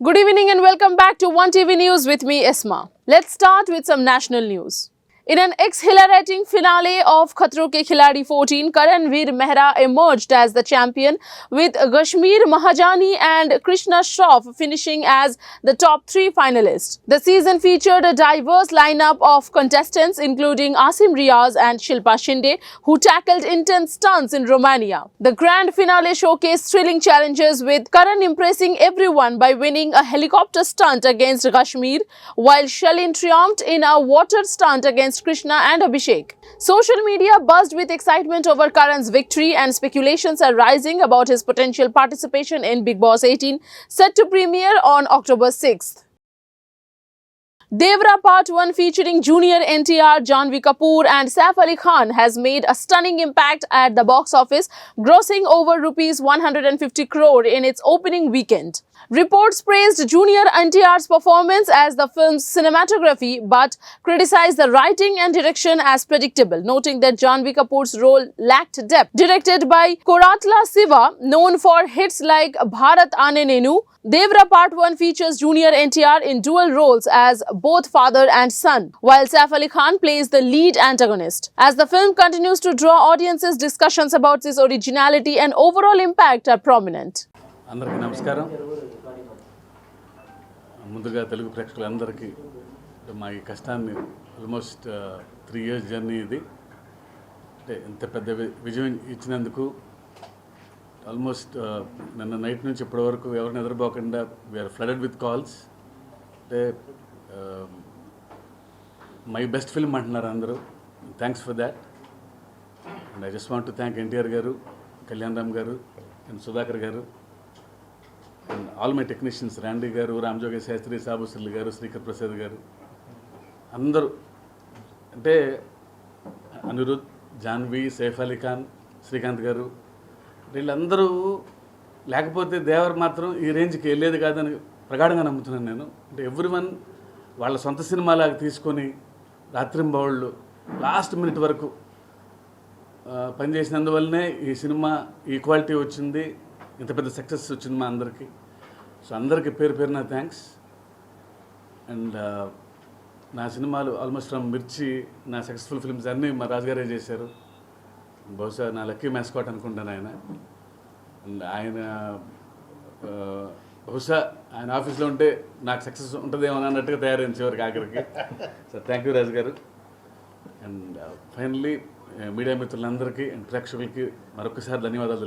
Good evening and welcome back to One TV News with me, Esma. Let's start with some national news. In an exhilarating finale of Khatron Ke Khiladi 14, Karanveer Mehra emerged as the champion, with Kashmir Mahajani and Krishna Shroff finishing as the top three finalists. The season featured a diverse lineup of contestants, including Asim Riaz and Shilpa Shinde, who tackled intense stunts in Romania. The grand finale showcased thrilling challenges, with Karan impressing everyone by winning a helicopter stunt against Kashmir, while Shalin triumphed in a water stunt against Krishna and Abhishek. Social media buzzed with excitement over Karan's victory, and speculations are rising about his potential participation in Bigg Boss 18, set to premiere on October 6th. Devra Part 1, featuring Junior NTR, Janhvi Kapoor and Saif Ali Khan, has made a stunning impact at the box office, grossing over rupees 150 crore in its opening weekend. Reports praised Junior NTR's performance as the film's cinematography, but criticized the writing and direction as predictable, noting that Janhvi Kapoor's role lacked depth. Directed by Koratla Siva, known for hits like Bharat Aane Nenu, Devra Part 1 features Junior NTR in dual roles as both father and son, while Saif Ali Khan plays the lead antagonist. As the film continues to draw audiences, discussions about its originality and overall impact are prominent. అందరికీ నమస్కారం. ముందుగా తెలుగు ప్రేక్షకులందరికీ మా ఈ కష్టాన్ని almost 3 years journey ఇది, అంటే ఇంత పెద్ద విజయం ఇచ్చినందుకు ఆల్మోస్ట్ నిన్న నైట్ నుంచి ఇప్పటి వరకు ఎవరిని ఎదురుపోకుండా వీఆర్ ఫ్లడెడ్ విత్ కాల్స్. అంటే మై బెస్ట్ ఫిల్మ్ అంటున్నారు అందరూ. Thanks for that. And I just want to thank NTR గారు, కళ్యాణ్ రామ్ గారు అండ్ సుధాకర్ గారు, అండ్ ఆల్ మై టెక్నీషియన్స్, రాండీ గారు, రామ్జోగి శాస్త్రి, సాబుసిల్లి గారు, శ్రీకర్ ప్రసాద్ గారు, అందరూ. అంటే అనిరుద్, జాన్వి, సైఫ్ అలీ ఖాన్, శ్రీకాంత్ గారు, వీళ్ళందరూ లేకపోతే దేవర్ మాత్రం ఈ రేంజ్కి వెళ్ళేది కాదని ప్రగాఢంగా నమ్ముతున్నాను నేను. అంటే ఎవ్రీవన్ వాళ్ళ సొంత సినిమాలాగా తీసుకొని రాత్రింబవళ్ళు లాస్ట్ మినిట్ వరకు పనిచేసినందువల్లనే ఈ సినిమా ఈ క్వాలిటీ వచ్చింది, ఇంత పెద్ద సక్సెస్ వచ్చింది మా అందరికీ. సో అందరికీ పేరు పేరున థ్యాంక్స్. అండ్ నా సినిమాలు ఆల్మోస్ట్ ఫ్రమ్ మిర్చి, నా సక్సెస్ఫుల్ ఫిల్మ్స్ అన్నీ మా రాజుగారే చేశారు. బహుశా నా లక్కీ మ్యాస్కాట్ అనుకుంటాను ఆయన. అండ్ ఆయన బహుశా ఆయన ఆఫీస్లో ఉంటే నాకు సక్సెస్ ఉంటుందేమో అన్నట్టుగా తయారైంది చివరికి ఆఖరికి. సో థ్యాంక్ యూ రాజు గారు. అండ్ ఫైనల్లీ మీడియా మిత్రులందరికీ అండ్ ప్రేక్షకులకి మరొకసారి ధన్యవాదాలు.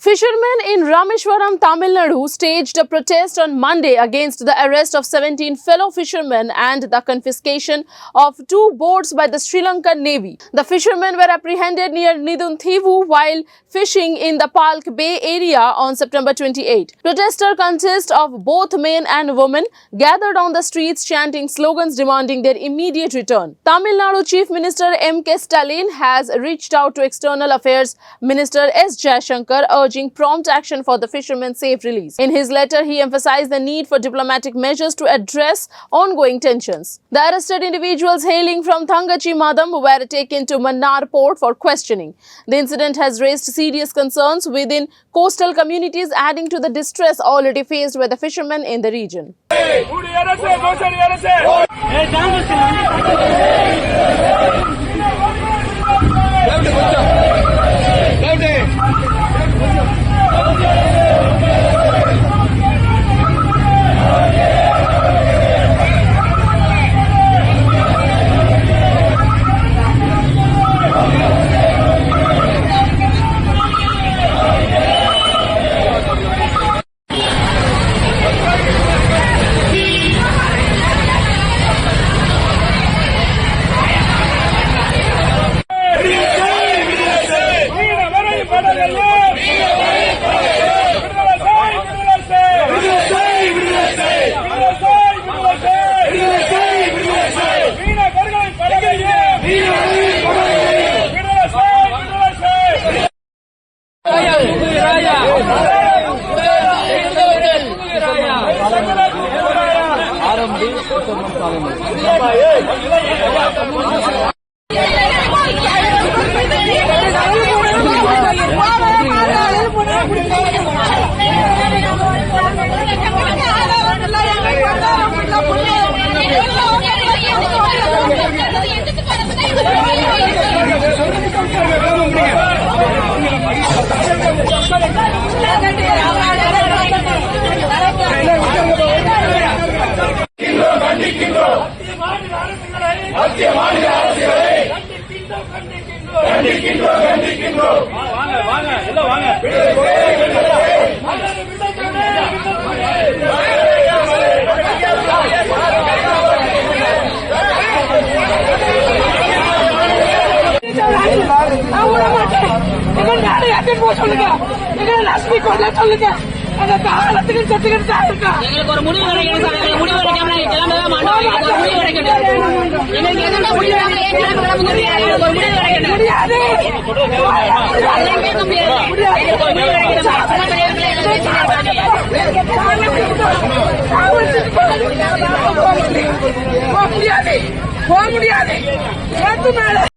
Fishermen in Rameshwaram, Tamil Nadu staged a protest on Monday against the arrest of 17 fellow fishermen and the confiscation of 2 boats by the Sri Lankan Navy. The fishermen were apprehended near Nidunthevu while fishing in the Palk Bay area on September 28. Protesters consist of both men and women gathered on the streets chanting slogans demanding their immediate return. Tamil Nadu Chief Minister M.K. Stalin has reached out to External Affairs Minister S. Jaishankar, urging prompt action for the fishermen's safe release. In his letter, he emphasized the need for diplomatic measures to address ongoing tensions. The arrested individuals hailing from Thangachi Madam were taken to Mannar port for questioning. The incident has raised serious concerns within coastal communities, adding to the distress already faced by the fishermen in the region. எங்களுக்கு ஒரு முடிவு கிடைக்கணும் sir. எங்களுக்கு முடிவு கிடைக்காம நாங்க கிளம்பவே மாட்டோம். எங்களுக்கு ஒரு முடிவு கிடைக்கணும். எங்களுக்கு எதுவும் முடிவு கிடைக்காம ஏன் கிளம்ப முடியாது? எங்களுக்கு ஒரு முடிவு கிடைக்கணும். அதெல்லாம் கேட்க முடியாது. எங்களுக்கு ஒரு முடிவு கிடைக்கணும். சும்மா பெரியவர்களே எல்லாம் பேசிட்டே இருக்காங்க.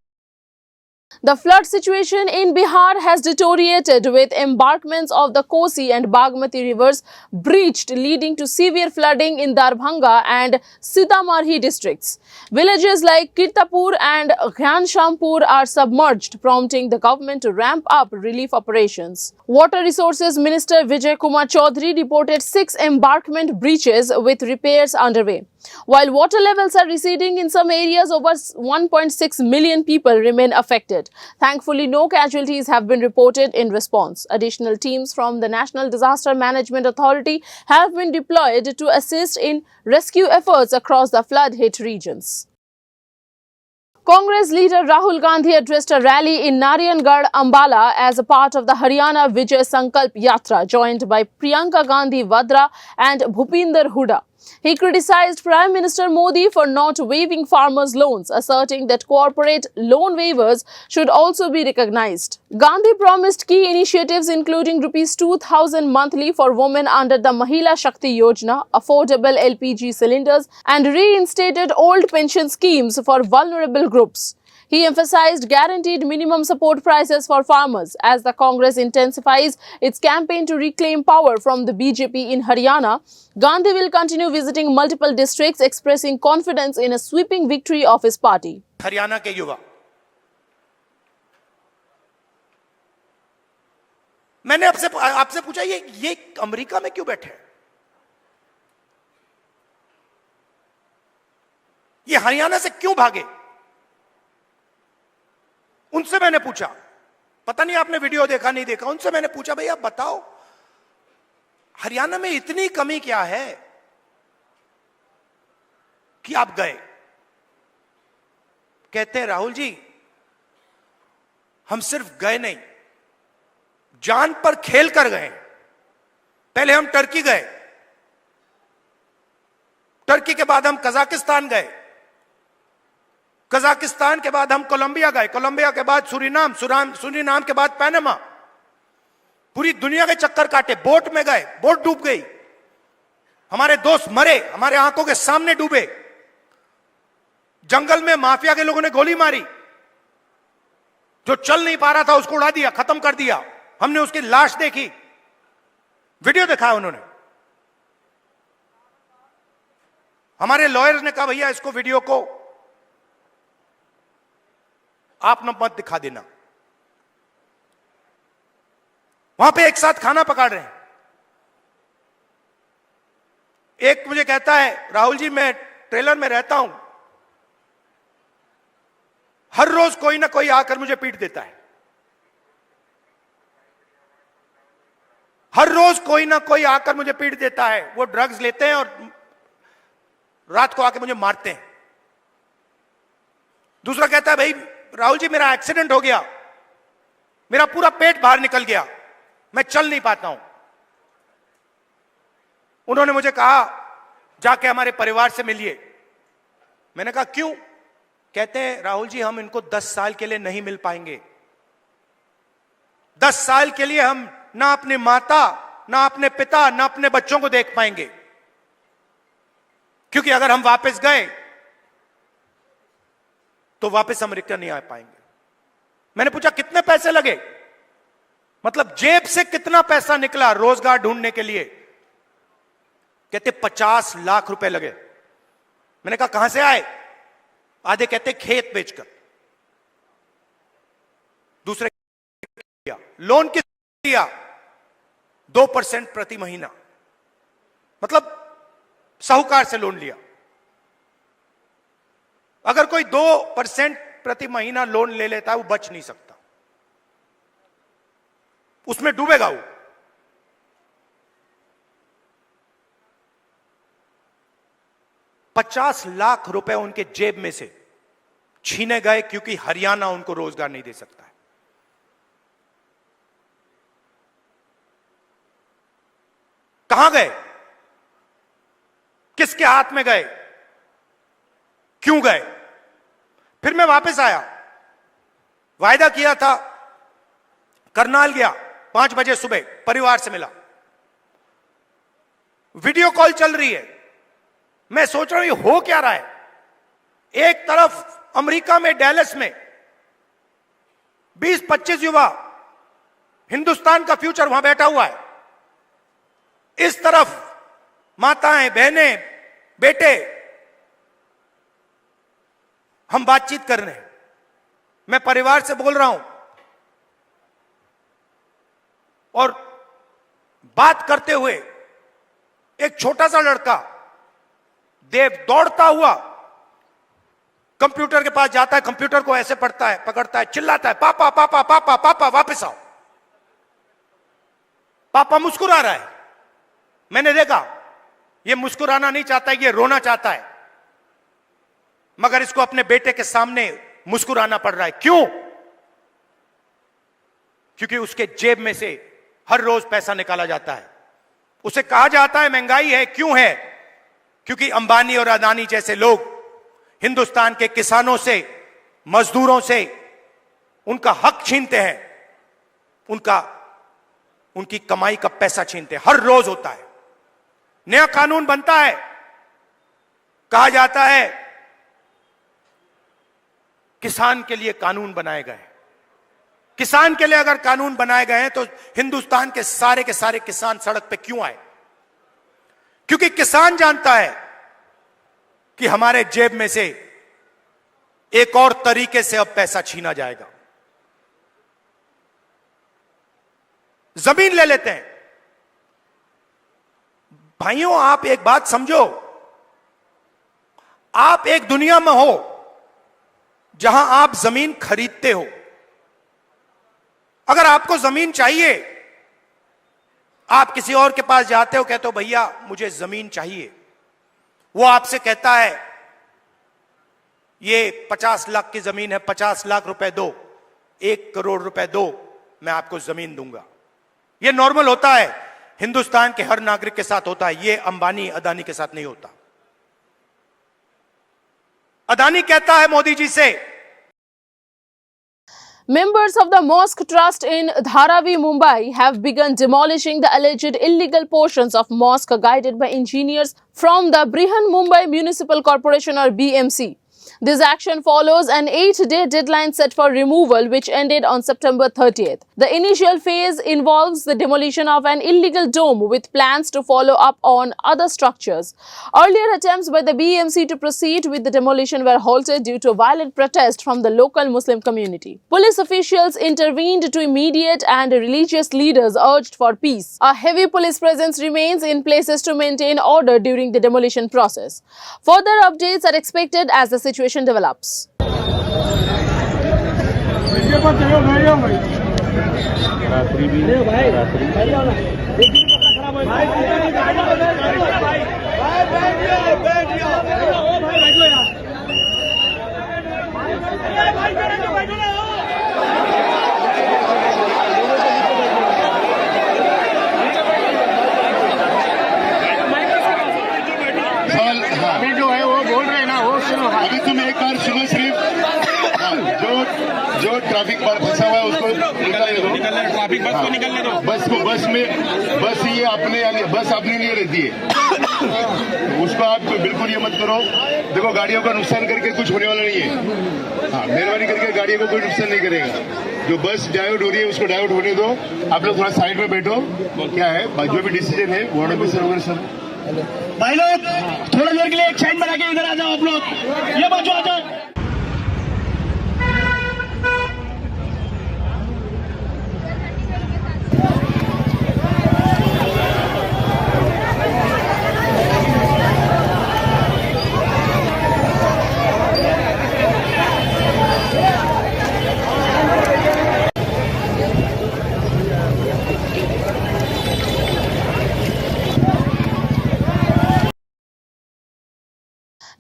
The flood situation in Bihar has deteriorated with embankments of the Kosi and Bagmati rivers breached, leading to severe flooding in Darbhanga and Sitamarhi districts. Villages like Kirtapur and Ghanshampur are submerged, prompting the government to ramp up relief operations. Water Resources Minister Vijay Kumar Chaudhary reported 6 embankment breaches with repairs underway. While water levels are receding in some areas, over 1.6 million people remain affected. Thankfully, no casualties have been reported in response. Additional teams from the National Disaster Management Authority have been deployed to assist in rescue efforts across the flood-hit regions. Congress leader Rahul Gandhi addressed a rally in Narayangarh, Ambala as a part of the Haryana Vijay Sankalp Yatra, joined by Priyanka Gandhi Vadra and Bhupinder Hooda. He criticized Prime Minister Modi for not waiving farmers' loans, asserting that corporate loan waivers should also be recognized. Gandhi promised key initiatives including Rs 2,000 monthly for women under the Mahila Shakti Yojana, affordable LPG cylinders, and reinstated old pension schemes for vulnerable groups. He emphasized guaranteed minimum support prices for farmers. As the Congress intensifies its campaign to reclaim power from the BJP in Haryana, Gandhi will continue visiting multiple districts, expressing confidence in a sweeping victory of his party. Haryana के युवा, मैंने आपसे पूछा ये America में क्यों बैठे? ये हरियाणा से क्यों भागे? उनसे मैंने पूछा, पता नहीं आपने वीडियो देखा नहीं देखा, उनसे मैंने पूछा भाई आप बताओ हरियाणा में इतनी कमी क्या है कि आप गए? कहते हैं राहुल जी हम सिर्फ गए नहीं, जान पर खेल कर गए। पहले हम टर्की गए, टर्की के बाद हम कजाकिस्तान गए, कजाकिस्तान के बाद हम कोलंबिया गए, कोलंबिया के बाद सूरीनाम, सूरीनाम के बाद पैनामा, पूरी दुनिया के चक्कर काटे, बोट में गए, बोट डूब गई, हमारे दोस्त मरे, हमारे आंखों के सामने डूबे, जंगल में माफिया के लोगों ने गोली मारी, जो चल नहीं पा रहा था उसको उड़ा दिया, खत्म कर दिया, हमने उसकी लाश देखी, वीडियो दिखाया उन्होंने। हमारे लॉयर्स ने कहा भैया इसको वीडियो को आप न मत दिखा देना। वहां पे एक साथ खाना पका रहे हैं, एक मुझे कहता है राहुल जी मैं ट्रेलर में रहता हूं, हर रोज कोई ना कोई आकर मुझे पीट देता है, हर रोज कोई ना कोई आकर मुझे पीट देता है, वो ड्रग्स लेते हैं और रात को आके मुझे मारते हैं। दूसरा कहता है भाई राहुल जी मेरा एक्सीडेंट हो गया, मेरा पूरा पेट बाहर निकल गया, मैं चल नहीं पाता हूं। उन्होंने मुझे कहा जाके हमारे परिवार से मिलिए। मैंने कहा क्यों? कहते हैं राहुल जी हम इनको 10 साल के लिए नहीं मिल पाएंगे, 10 साल के लिए हम ना अपनी माता, ना अपने पिता, ना अपने बच्चों को देख पाएंगे, क्योंकि अगर हम वापस गए तो वापस अमेरिका नहीं आ पाएंगे। मैंने पूछा कितने पैसे लगे, मतलब जेब से कितना पैसा निकला रोजगार ढूंढने के लिए? कहते 50 लाख रुपए लगे। मैंने कहा कहां से आए? आधे कहते खेत बेचकर, दूसरे लोन किस दिया 2% प्रति महीना, मतलब साहूकार से लोन लिया। अगर कोई 2% प्रति महीना लोन ले लेता है वो बच नहीं सकता, उसमें डूबेगा वो। $50 लाख रुपए उनके जेब में से छीने गए क्योंकि हरियाणा उनको रोजगार नहीं दे सकता है। कहां गए? किसके हाथ में गए? क्यों गए? फिर मैं वापस आया, वायदा किया था, करनाल गया, 5 बजे सुबह परिवार से मिला, वीडियो कॉल चल रही है। मैं सोच रहा हूं ये हो क्या रहा है। एक तरफ अमेरिका में डैलस में 20-25 युवा, हिंदुस्तान का फ्यूचर वहां बैठा हुआ है, इस तरफ माताएं, बहनें, बेटे, हम बातचीत कर रहे हैं। मैं परिवार से बोल रहा हूं और बात करते हुए एक छोटा सा लड़का देव दौड़ता हुआ कंप्यूटर के पास जाता है, कंप्यूटर को ऐसे पढ़ता है, पकड़ता है, चिल्लाता है, पापा पापा पापा पापा वापस आओ। पापा मुस्कुरा रहा है। मैंने देखा ये मुस्कुराना नहीं चाहता है, ये रोना चाहता है, मगर इसको अपने बेटे के सामने मुस्कुराना पड़ रहा है। क्यों? क्योंकि उसके जेब में से हर रोज पैसा निकाला जाता है। उसे कहा जाता है महंगाई है। क्यों है? क्योंकि अंबानी और अदानी जैसे लोग हिंदुस्तान के किसानों से, मजदूरों से उनका हक छीनते हैं, उनकी कमाई का पैसा छीनते हैं। हर रोज होता है। नया कानून बनता है, कहा जाता है किसान के लिए कानून बनाए गए। किसान के लिए अगर कानून बनाए गए हैं तो हिंदुस्तान के सारे किसान सड़क पे क्यों आए? क्योंकि किसान जानता है कि हमारे जेब में से एक और तरीके से अब पैसा छीना जाएगा। जमीन ले लेते हैं। भाइयों, आप एक बात समझो, आप एक दुनिया में हो जहां आप जमीन खरीदते हो। अगर आपको जमीन चाहिए, आप किसी और के पास जाते हो, कहते हो भैया मुझे जमीन चाहिए। वो आपसे कहता है ये 50 लाख की जमीन है, 50 लाख रुपए दो, 1 करोड़ रुपए दो, मैं आपको जमीन दूंगा। ये नॉर्मल होता है, हिंदुस्तान के हर नागरिक के साथ होता है। ये अंबानी अदानी के साथ नहीं होता। अदानी कहता है मोदी जी से, Members of the Mosque Trust in Dharavi, Mumbai have begun demolishing the alleged illegal portions of mosque guided by engineers from the Brihan Mumbai Municipal Corporation or BMC. This action follows an 8-day deadline set for removal which ended on September 30th. The initial phase involves the demolition of an illegal dome with plans to follow up on other structures. Earlier attempts by the BMC to proceed with the demolition were halted due to violent protest from the local Muslim community. Police officials intervened to immediate and religious leaders urged for peace. A heavy police presence remains in places to maintain order during the demolition process. Further updates are expected as the situation develops. जो है वो बोल रहे हैं ना, वो सुनो। अभी तुम एक बार सुनो सिर्फ। जो ट्रैफिक पर फंसा हुआ है उसको निकलने दो। ट्रैफिक बस को निकलने दो। बस ये अपने लिए रहती है। उसको आप बिल्कुल ये मत करो। देखो गाड़ियों का नुकसान करके कुछ होने वाला नहीं है। हाँ, मेहरबानी करके गाड़ियों को कोई नुकसान नहीं करेगा। जो बस डाइवर्ट हो रही है उसको डाइवर्ट होने दो। आप लोग थोड़ा साइड में बैठो। क्या है जो भी डिसीजन है वार्ड ऑफिसर वगैरह सब। भाई लोग थोड़ा देर के लिए एक साइड बना के इधर आ जाओ। आप लोग ये बाजू आ जाओ।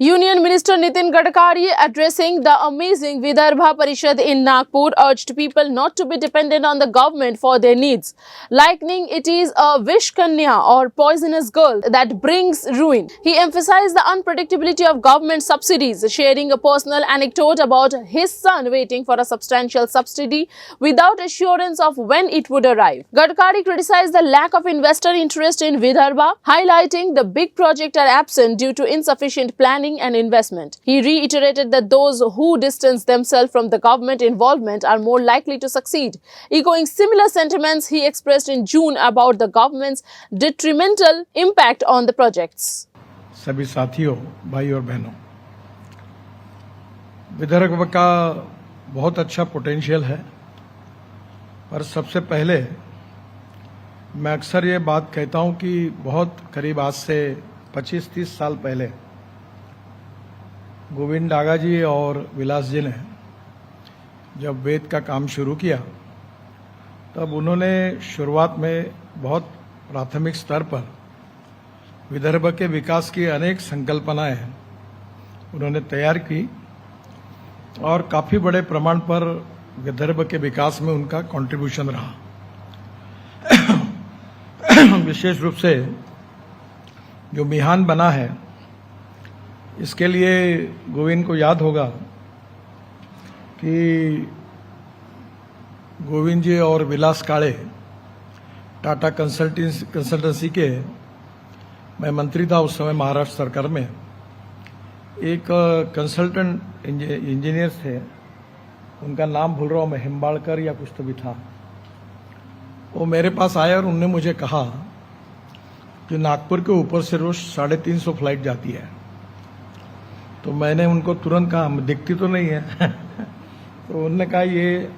Union Minister Nitin Gadkari, addressing the amazing Vidarbha Parishad in Nagpur, urged people not to be dependent on the government for their needs, likening it is a wish kanya or poisonous girl that brings ruin. He emphasized the unpredictability of government subsidies, sharing a personal anecdote about his son waiting for a substantial subsidy without assurance of when it would arrive. Gadkari criticized the lack of investor interest in Vidarbha, highlighting the big projects are absent due to insufficient planning and investment. He reiterated that those who distance themselves from the government involvement are more likely to succeed. Echoing similar sentiments he expressed in June about the government's detrimental impact on the projects. सभी साथियों, भाई और बहनों, विदर्भ का बहुत अच्छा potential है, पर सबसे पहले मैं अक्सर ये बात कहता हूं कि बहुत करीब आज से 25-30 साल पहले गोविंद डागा जी और विलास जी ने जब वेद का काम शुरू किया, तब उन्होंने शुरुआत में बहुत प्राथमिक स्तर पर विदर्भ के विकास की अनेक संकल्पनाएं उन्होंने तैयार की और काफी बड़े प्रमाण पर विदर्भ के विकास में उनका कंट्रीब्यूशन रहा। विशेष रूप से जो मिहान बना है, इसके लिए गोविंद को याद होगा कि गोविंद जी और विलास काळे टाटा कंसल्टेंसी के, मैं मंत्री था उस समय महाराष्ट्र सरकार में, एक कंसल्टेंट इंजीनियर थे, उनका नाम भूल रहा हूं मैं, हिम्बाड़कर या कुछ तो भी था। वो मेरे पास आए और उन्होंने मुझे कहा कि नागपुर के ऊपर से रोज 350 फ्लाइट जाती है। तो मैंने उनको तुरंत कहा, दिखती तो नहीं है। तो उन्होंने कहा ये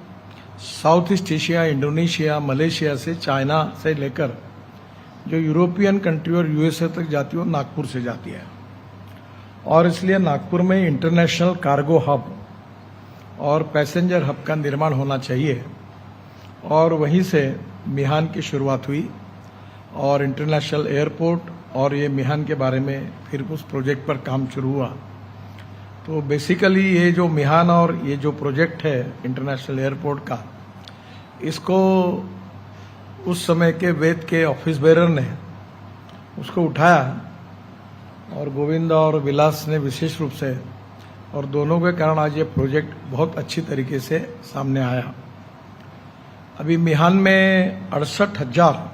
south east Asia, Indonesia, Malaysia से, चाइना से लेकर जो यूरोपियन कंट्री और यूएसए तक जाती है वो नागपुर से जाती है, और इसलिए नागपुर में इंटरनेशनल कार्गो हब और पैसेंजर हब का निर्माण होना चाहिए। और वहीं से मिहान की शुरुआत हुई और इंटरनेशनल एयरपोर्ट और ये मिहान के बारे में फिर उस प्रोजेक्ट पर काम शुरू हुआ। तो बेसिकली ये जो मिहान और ये जो प्रोजेक्ट है इंटरनेशनल एयरपोर्ट का, इसको उस समय के वेद के ऑफिस बेरर ने उसको उठाया और गोविंद और विलास ने विशेष रूप से, और दोनों के कारण आज ये प्रोजेक्ट बहुत अच्छी तरीके से सामने आया। अभी मिहान में 68,000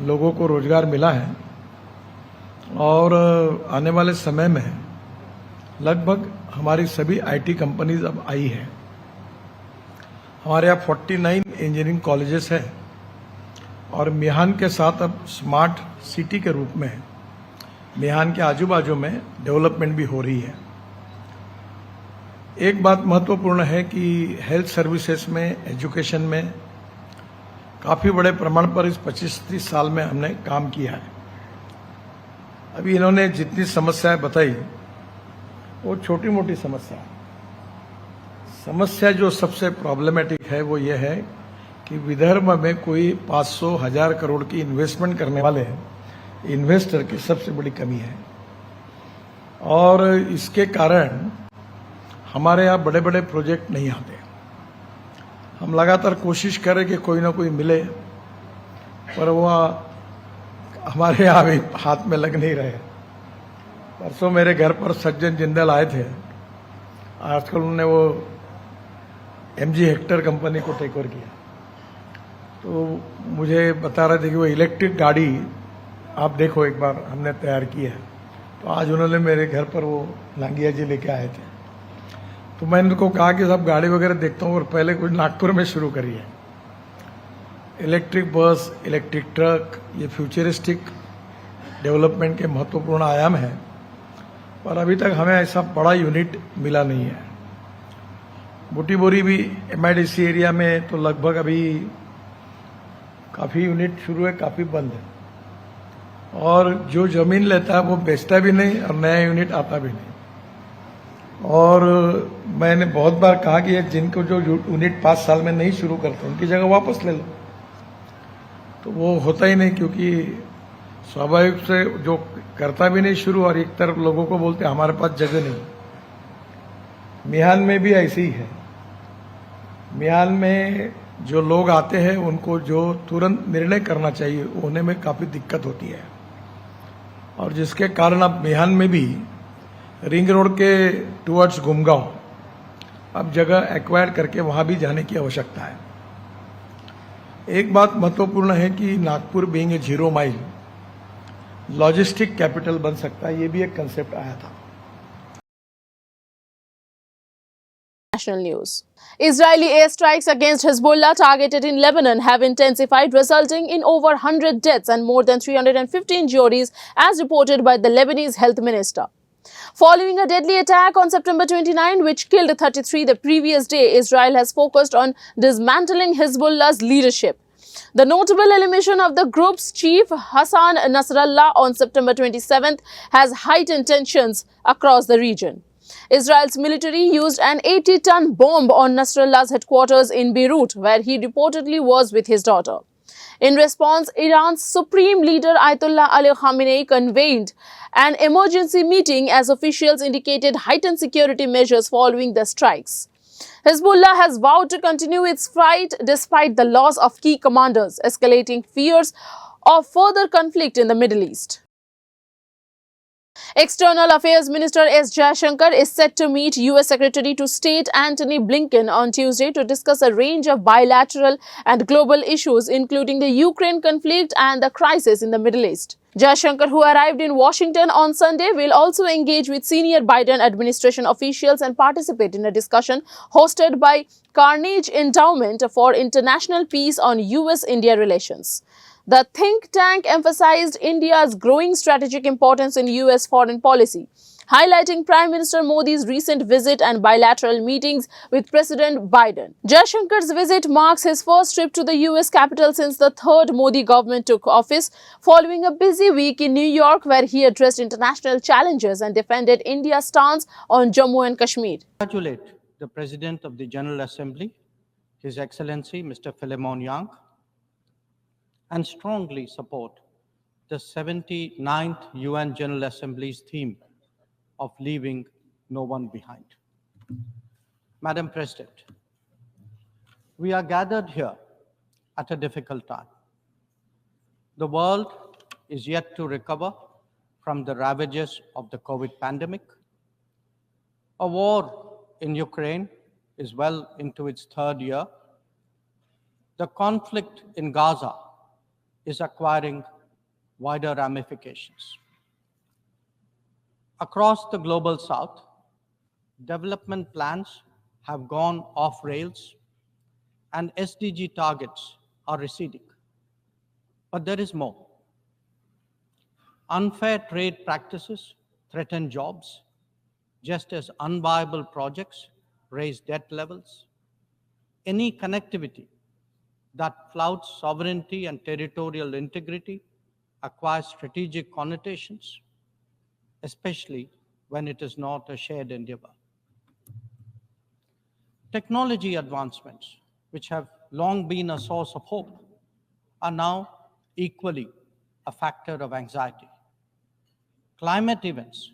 लोगों को रोजगार मिला है और आने वाले समय में लगभग हमारी सभी आईटी कंपनीज अब आई है। हमारे यहाँ 49 इंजीनियरिंग कॉलेजेस हैं और मिहान के साथ अब स्मार्ट सिटी के रूप में मिहान के आजू बाजू में डेवलपमेंट भी हो रही है। एक बात महत्वपूर्ण है कि हेल्थ सर्विसेज में, एजुकेशन में काफी बड़े प्रमाण पर इस 25-30 साल में हमने काम किया है। अभी इन्होंने जितनी समस्याएं बताई वो छोटी मोटी समस्या जो सबसे प्रॉब्लमेटिक है वो ये है कि विदर्भ में कोई 500,000 करोड़ की इन्वेस्टमेंट करने वाले इन्वेस्टर की सबसे बड़ी कमी है, और इसके कारण हमारे यहाँ बड़े बड़े प्रोजेक्ट नहीं आते। हम लगातार कोशिश करें कि कोई ना कोई मिले, पर वो हमारे यहाँ भी हाथ में लग नहीं रहे। परसों मेरे घर पर सज्जन जिंदल आए थे, आजकल उन्होंने वो MG हेक्टर कंपनी को टेक ओवर किया। तो मुझे बता रहे थे कि वो इलेक्ट्रिक गाड़ी आप देखो एक बार हमने तैयार की है। तो आज उन्होंने मेरे घर पर वो लांगिया जी लेके आए थे। तो मैंने उनको कहा कि सब गाड़ी वगैरह देखता हूँ और पहले कुछ नागपुर में शुरू करिए। इलेक्ट्रिक बस, इलेक्ट्रिक ट्रक, ये फ्यूचरिस्टिक डेवलपमेंट के महत्वपूर्ण आयाम हैं, पर अभी तक हमें ऐसा बड़ा यूनिट मिला नहीं है। बुटीबोरी भी MIDC एरिया में तो लगभग अभी काफी यूनिट शुरू है, काफी बंद है, और जो जमीन लेता है वो बेचता भी नहीं और नया यूनिट आता भी नहीं। और मैंने बहुत बार कहा कि ये जिनको जो यूनिट 5 साल में नहीं शुरू करते उनकी जगह वापस ले लो, तो वो होता ही नहीं, क्योंकि स्वाभाविक से जो करता भी नहीं शुरू, और एक तरफ लोगों को बोलते हमारे पास जगह नहीं। मिहान में भी ऐसे ही है। मिहान में जो लोग आते हैं उनको जो तुरंत निर्णय करना चाहिए होने में काफी दिक्कत होती है, और जिसके कारण अब मिहान में भी रिंग रोड के टुवर्ड्स गुमगांव अब जगह एक्वायर करके वहां भी जाने की आवश्यकता है। एक बात महत्वपूर्ण है कि Nagpur being a 0 mile logistic capital बन सकता है, ये भी एक कंसेप्ट आया था। National news. Israeli airstrikes against Hezbollah targeted in Lebanon have intensified, resulting in over 100 deaths and more than 315 injuries, as reported by the Lebanese health minister. Following a deadly attack on September 29, which killed 33 the previous day, Israel has focused on dismantling Hezbollah's leadership. The notable elimination of the group's chief, Hassan Nasrallah, on September 27th has heightened tensions across the region. Israel's military used an 80-ton bomb on Nasrallah's headquarters in Beirut, where he reportedly was with his daughter. In response, Iran's supreme leader Ayatollah Ali Khamenei convened an emergency meeting as officials indicated heightened security measures following the strikes. Hezbollah has vowed to continue its fight despite the loss of key commanders, escalating fears of further conflict in the Middle East. External Affairs Minister S. Jaishankar is set to meet U.S. Secretary to State Antony Blinken on Tuesday to discuss a range of bilateral and global issues, including the Ukraine conflict and the crisis in the Middle East. Jaishankar, who arrived in Washington on Sunday, will also engage with senior Biden administration officials and participate in a discussion hosted by Carnegie Endowment for International Peace on U.S.-India relations. The think tank emphasized India's growing strategic importance in U.S. foreign policy, highlighting Prime Minister Modi's recent visit and bilateral meetings with President Biden. Jaishankar's visit marks his first trip to the U.S. capital since the third Modi government took office, following a busy week in New York where he addressed international challenges and defended India's stance on Jammu and Kashmir. Congratulate the President of the General Assembly, His Excellency Mr. Philemon Yang, and strongly support the 79th UN General Assembly's theme of leaving no one behind. Madam President, we are gathered here at a difficult time. The world is yet to recover from the ravages of the COVID pandemic. A war in Ukraine is well into its third year. The conflict in Gaza is acquiring wider ramifications. Across the global south, development plans have gone off rails and SDG targets are receding. But there is more. Unfair trade practices threaten jobs, just as unviable projects raise debt levels. Any connectivity that flouts sovereignty and territorial integrity acquires strategic connotations, especially when it is not a shared endeavor. Technology advancements, which have long been a source of hope, are now equally a factor of anxiety. Climate events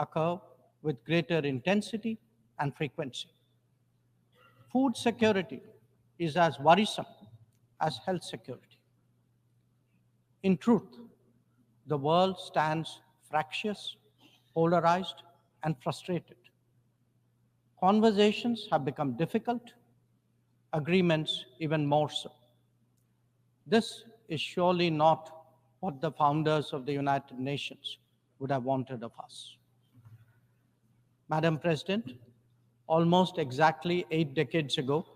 occur with greater intensity and frequency. Food security is as worrisome as health security. In truth, the world stands fractious, polarized, and frustrated. Conversations have become difficult, agreements even more so. This is surely not what the founders of the United Nations would have wanted of us. Madam President, almost exactly 8 decades ago,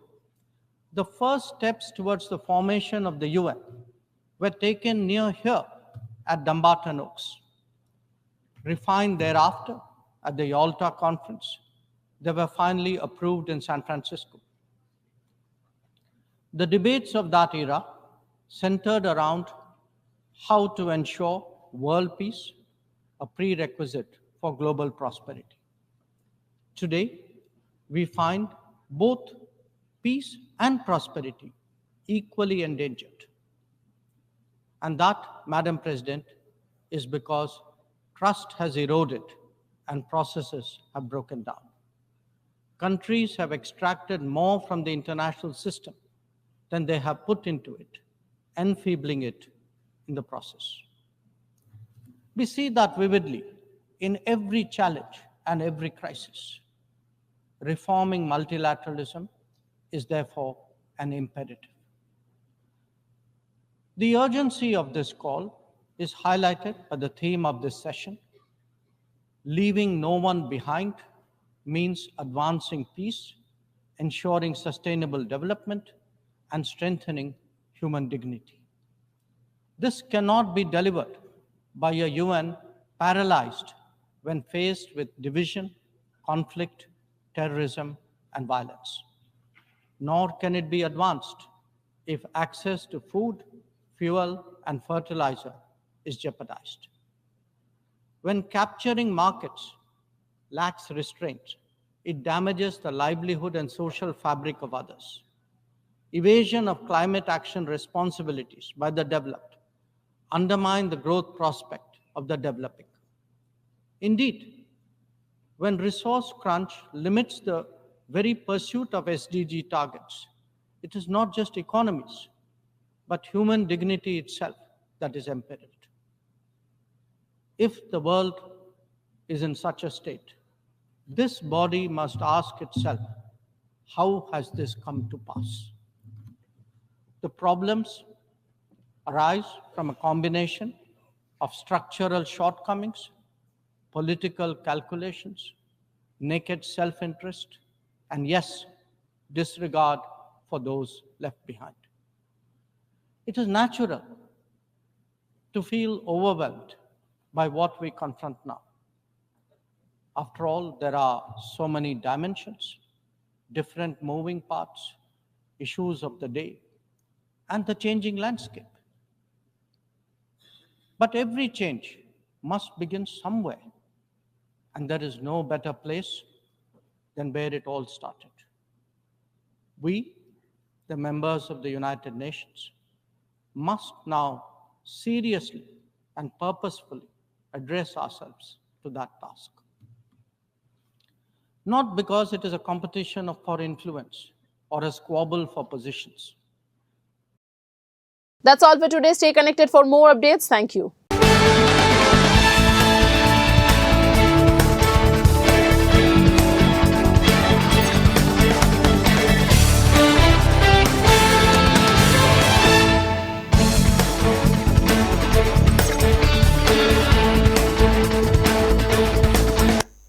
the first steps towards the formation of the UN were taken near here at Dumbarton Oaks. Refined thereafter at the Yalta Conference, they were finally approved in San Francisco. The debates of that era centered around how to ensure world peace, a prerequisite for global prosperity. Today, we find both peace and prosperity equally endangered. And that, Madam President, is because trust has eroded and processes have broken down. Countries have extracted more from the international system than they have put into it, enfeebling it in the process. We see that vividly in every challenge and every crisis. Reforming multilateralism is therefore an imperative. The urgency of this call is highlighted by the theme of this session. Leaving no one behind means advancing peace, ensuring sustainable development, and strengthening human dignity. This cannot be delivered by a UN paralyzed when faced with division, conflict, terrorism, and violence. Nor can it be advanced if access to food, fuel, and fertilizer is jeopardized. When capturing markets lacks restraint, it damages the livelihood and social fabric of others. Evasion of climate action responsibilities by the developed undermine the growth prospect of the developing. Indeed, when resource crunch limits the very pursuit of SDG targets, it is not just economies, but human dignity itself that is imperiled. If the world is in such a state, this body must ask itself, how has this come to pass? The problems arise from a combination of structural shortcomings, political calculations, naked self-interest, and yes, disregard for those left behind. It is natural to feel overwhelmed by what we confront now. After all, there are so many dimensions, different moving parts, issues of the day, and the changing landscape. But every change must begin somewhere, and there is no better place than where it all started. We, the members of the United Nations, must now seriously and purposefully address ourselves to that task. Not because it is a competition for influence or a squabble for positions. That's all for today. Stay connected for more updates. Thank you.